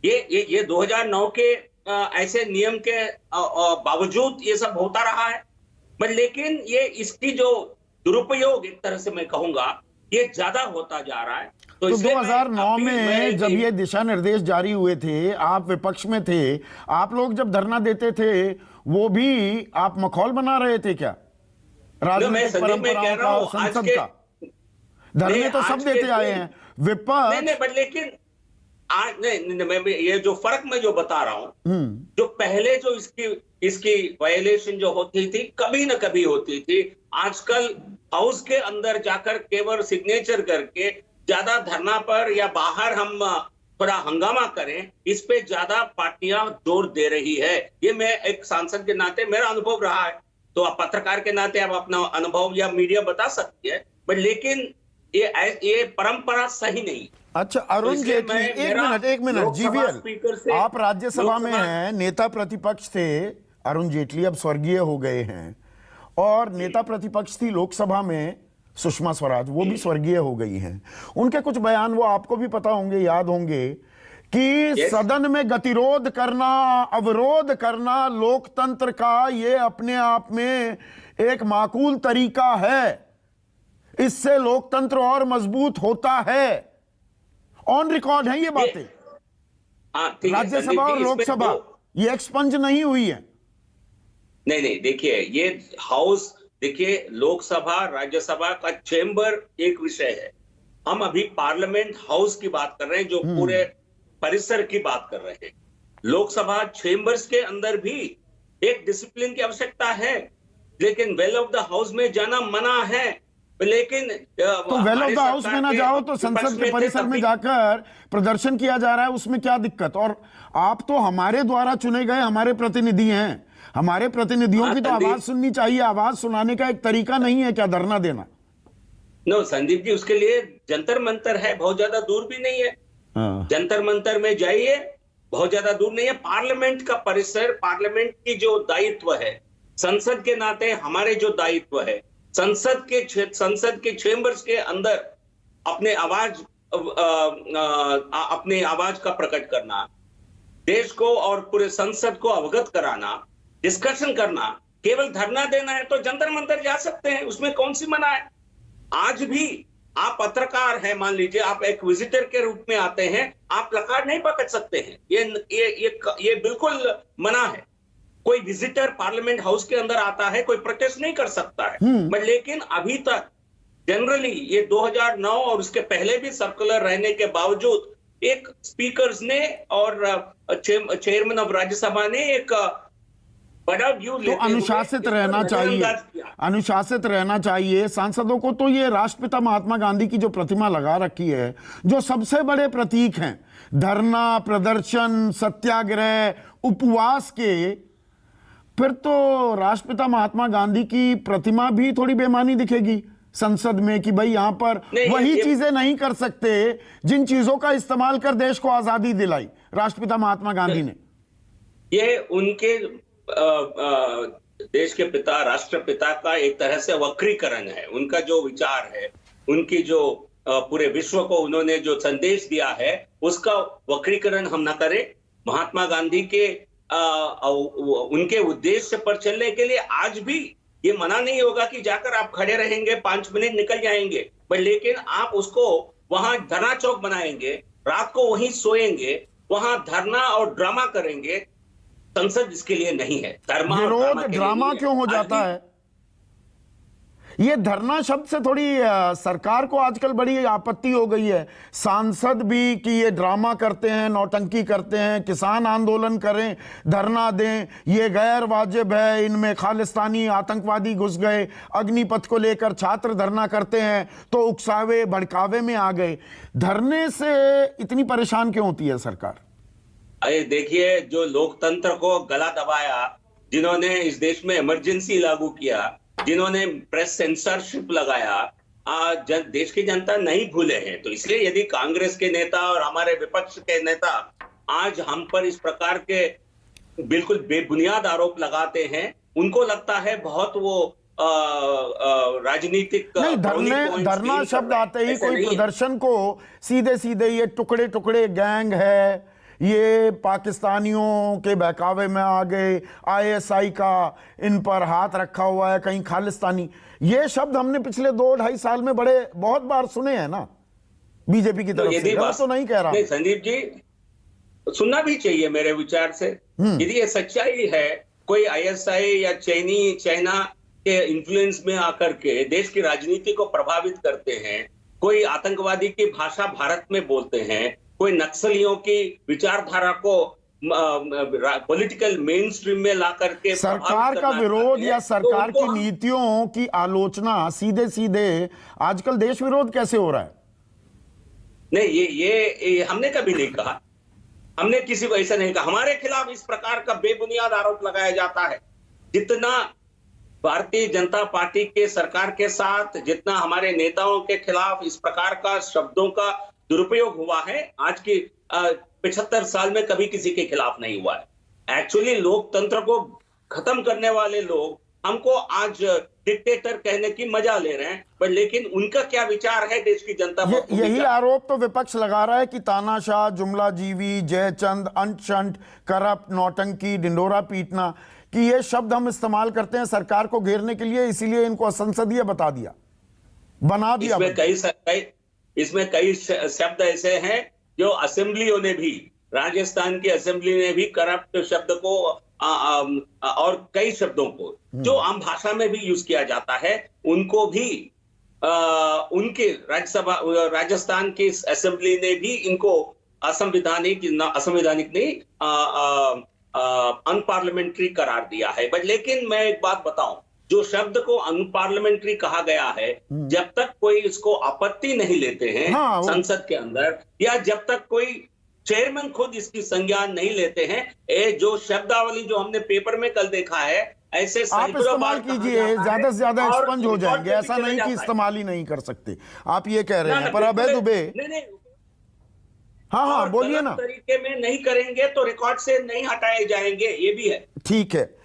ये 2009 के ऐसे नियम के बावजूद ये सब होता रहा है। बट लेकिन ये इसकी जो दुरुपयोग एक तरह से मैं कहूंगा ये ज्यादा होता जा रहा है। तो 2009 में जब ये दिशा निर्देश जारी हुए थे, आप विपक्ष में थे, आप लोग जब धरना देते थे वो भी आप मखौल बना रहे थे क्या राजनीतिक परंपराओं का और संसद का? धरने तो सब देते आए हैं विपक्ष। नहीं, बट लेकिन आज नहीं, मैं ये जो फर्क मैं जो बता रहा हूं, जो पहले जो इसकी वायलेशन जो होती थी कभी ना कभी होती थी, आजकल हाउस के अंदर जाकर केवल सिग्नेचर करके ज्यादा धरना पर या बाहर हम थोड़ा हंगामा करें, इस पे ज्यादा पार्टियां जोर दे रही है। ये मैं एक सांसद के नाते मेरा अनुभव रहा है, तो आप पत्रकार के नाते आप अपना अनुभव या मीडिया बता सकती है, बट लेकिन ये परंपरा सही नहीं। अच्छा अरुण जेटली, एक मिनट जीवीएल, आप राज्यसभा में हैं, नेता प्रतिपक्ष थे अरुण जेटली, अब स्वर्गीय हो गए हैं, और नेता प्रतिपक्ष थी लोकसभा में सुषमा स्वराज, वो भी स्वर्गीय हो गई हैं। उनके कुछ बयान वो आपको भी पता होंगे, याद होंगे कि सदन में गतिरोध करना, अवरोध करना लोकतंत्र का ये अपने आप में एक माकूल तरीका है, इससे लोकतंत्र और मजबूत होता है। ऑन रिकॉर्ड है ये बातें, राज्यसभा और लोकसभा ये एक्सपंज नहीं हुई है। नहीं, देखिए ये हाउस, देखिए लोकसभा राज्यसभा का चेंबर एक विषय है, हम अभी पार्लियामेंट हाउस की बात कर रहे हैं, जो पूरे परिसर की बात कर रहे हैं। लोकसभा चेंबर्स के अंदर भी एक डिसिप्लिन की आवश्यकता है, लेकिन वेल ऑफ द हाउस में जाना मना है। लेकिन तो वेल ऑफ द हाउस में ना जाओ तो संसद के परिसर में जाकर प्रदर्शन किया जा रहा है, उसमें क्या दिक्कत? और आप तो हमारे द्वारा चुने गए हमारे प्रतिनिधि हैं, हमारे प्रतिनिधियों की तो आवाज सुननी चाहिए। आवाज सुनाने का एक तरीका नहीं है क्या धरना देना? नो संदीप जी, उसके लिए जंतर मंतर है, बहुत ज्यादा दूर भी नहीं है। जंतर मंतर में जाइए, बहुत ज्यादा दूर नहीं है। पार्लियामेंट का परिसर, पार्लियामेंट की जो दायित्व है, संसद के नाते हमारे जो दायित्व है, संसद के चेंबर्स के अंदर अपने आवाज का प्रकट करना, देश को और पूरे संसद को अवगत कराना, डिस्कशन करना। केवल धरना देना है तो जंतर मंतर जा सकते हैं, उसमें कौन सी मना है? आज भी आप पत्रकार हैं, मान लीजिए आप एक विजिटर के रूप में आते हैं, आप प्लकार्ड नहीं पकड़ सकते हैं, ये बिल्कुल मना है। कोई विजिटर पार्लियामेंट हाउस के अंदर आता है, कोई प्रोटेस्ट नहीं कर सकता है। बट लेकिन अभी तक जनरली ये 2009 और उसके पहले भी सर्कुलर रहने के बावजूद एक स्पीकर्स ने और चेयरमैन ऑफ राज्यसभा ने एक बड़ा व्यू तो अनुशासित रहना चाहिए, अनुशासित रहना चाहिए सांसदों को। तो ये राष्ट्रपिता महात्मा गांधी की जो प्रतिमा लगा रखी है, जो सबसे बड़े प्रतीक हैं धरना, प्रदर्शन, सत्याग्रह, उपवास के, फिर तो राष्ट्रपिता महात्मा गांधी की प्रतिमा भी थोड़ी बेमानी दिखेगी संसद में कि भाई यहां पर वही चीजें नहीं कर सकते जिन चीजों का इस्तेमाल कर देश को आजादी दिलाई राष्ट्रपिता महात्मा गांधी ने। ये उनके देश के पिता, राष्ट्रपिता का एक तरह से वक्रीकरण है। उनका जो विचार है, उनकी जो पूरे विश्व को उन्होंने जो संदेश दिया है, उसका वक्रीकरण हम ना करें। महात्मा गांधी के उनके उद्देश्य पर चलने के लिए आज भी ये मना नहीं होगा कि जाकर आप खड़े रहेंगे, 5 मिनट निकल जाएंगे, पर लेकिन आप उसको वहां धरना चौक बनाएंगे, रात को वहीं सोएंगे, वहां धरना और ड्रामा करेंगे। संसद इसके लिए नहीं है। ड्रामा क्यों हो जाता है? ये धरना शब्द से थोड़ी सरकार को आजकल बड़ी आपत्ति हो गई है। सांसद भी कि ये ड्रामा करते हैं, नौटंकी करते हैं, किसान आंदोलन करें, धरना दें, ये गैर वाजिब है, इनमें खालिस्तानी आतंकवादी घुस गए, अग्निपथ को लेकर छात्र धरना करते हैं तो उकसावे भड़कावे में आ गए। धरने से इतनी परेशान क्यों होती है सरकार? अरे देखिए, जो लोकतंत्र को गला दबाया, जिन्होंने इस देश में इमरजेंसी लागू किया, जिन्होंने प्रेस सेंसरशिप लगाया, आज देश की जनता नहीं भूले हैं। तो इसलिए यदि कांग्रेस के नेता और हमारे विपक्ष के नेता आज हम पर इस प्रकार के बिल्कुल बेबुनियाद आरोप लगाते हैं, उनको लगता है बहुत वो राजनीतिक धरना शब्द आते ही कोई प्रदर्शन को सीधे सीधे ये टुकड़े टुकड़े गैंग है ये पाकिस्तानियों के बहकावे में आ गए, ISI का इन पर हाथ रखा हुआ है, कहीं खालिस्तानी, ये शब्द हमने पिछले 2-2.5 साल में बहुत बार सुने हैं ना बीजेपी की तरफ से। गलत तो नहीं कह रहा? नहीं संदीप जी, सुनना भी चाहिए मेरे विचार से। यदि ये सच्चाई है, कोई ISI या चाइना के इन्फ्लुएंस में आकर के देश की राजनीति को प्रभावित करते हैं, कोई आतंकवादी की भाषा भारत में बोलते हैं, कोई नक्सलियों की विचारधारा को पॉलिटिकल मेन स्ट्रीम में ला करके सरकार का विरोध या सरकार की नीतियों की आलोचना सीधे सीधे आजकल देश विरोध कैसे हो रहा है? नहीं, ये हमने कभी नहीं कहा, हमने किसी को ऐसा नहीं कहा। हमारे खिलाफ इस प्रकार का बेबुनियाद आरोप लगाया जाता है। जितना भारतीय जनता पार्टी के सरकार के साथ, जितना हमारे नेताओं के खिलाफ इस प्रकार का शब्दों का दुरुपयोग हुआ है, आज की 75 साल में कभी किसी के खिलाफ नहीं हुआ है। एक्चुअली लोकतंत्र को खत्म करने वाले लोग हमको आज डिक्टेटर कहने की मजा ले रहे हैं, पर लेकिन उनका क्या विचार है देश की जनता पर? यही आरोप तो विपक्ष लगा रहा है कि तानाशाह, जुमला जीवी, जयचंद, अंट-शंट, करप्ट, नौटंकी, डिंडोरा पीटना, कि ये शब्द हम इस्तेमाल करते हैं सरकार को घेरने के लिए, इसीलिए इनको असंसदीय बता दिया, बना दिया। इसमें कई शब्द ऐसे हैं जो असेंबलियों ने भी, राजस्थान की असेंबली ने भी करप्ट शब्द को और कई शब्दों को जो आम भाषा में भी यूज किया जाता है, उनको भी उनके राज्यसभा, राजस्थान की असेंबली ने भी इनको असंवैधानिक नहीं, अनपार्लियामेंट्री करार दिया है। बट लेकिन मैं एक बात बताऊं, जो शब्द को अनपार्लियामेंट्री कहा गया है, जब तक कोई इसको आपत्ति नहीं लेते हैं संसद के अंदर, या जब तक कोई चेयरमैन खुद इसकी संज्ञान नहीं लेते हैं, जो शब्दावली जो हमने पेपर में कल देखा है, ऐसे आप इस्तेमाल कीजिए, ज्यादा से ज्यादा एक्सपंज हो जाएंगे। ऐसा नहीं कि इस्तेमाल ही नहीं कर सकते, आप ये कह रहे हैं। पर अभय दुबे, हाँ बोलिए ना। तरीके में नहीं करेंगे तो रिकॉर्ड से नहीं हटाए जाएंगे, ये भी है। ठीक है।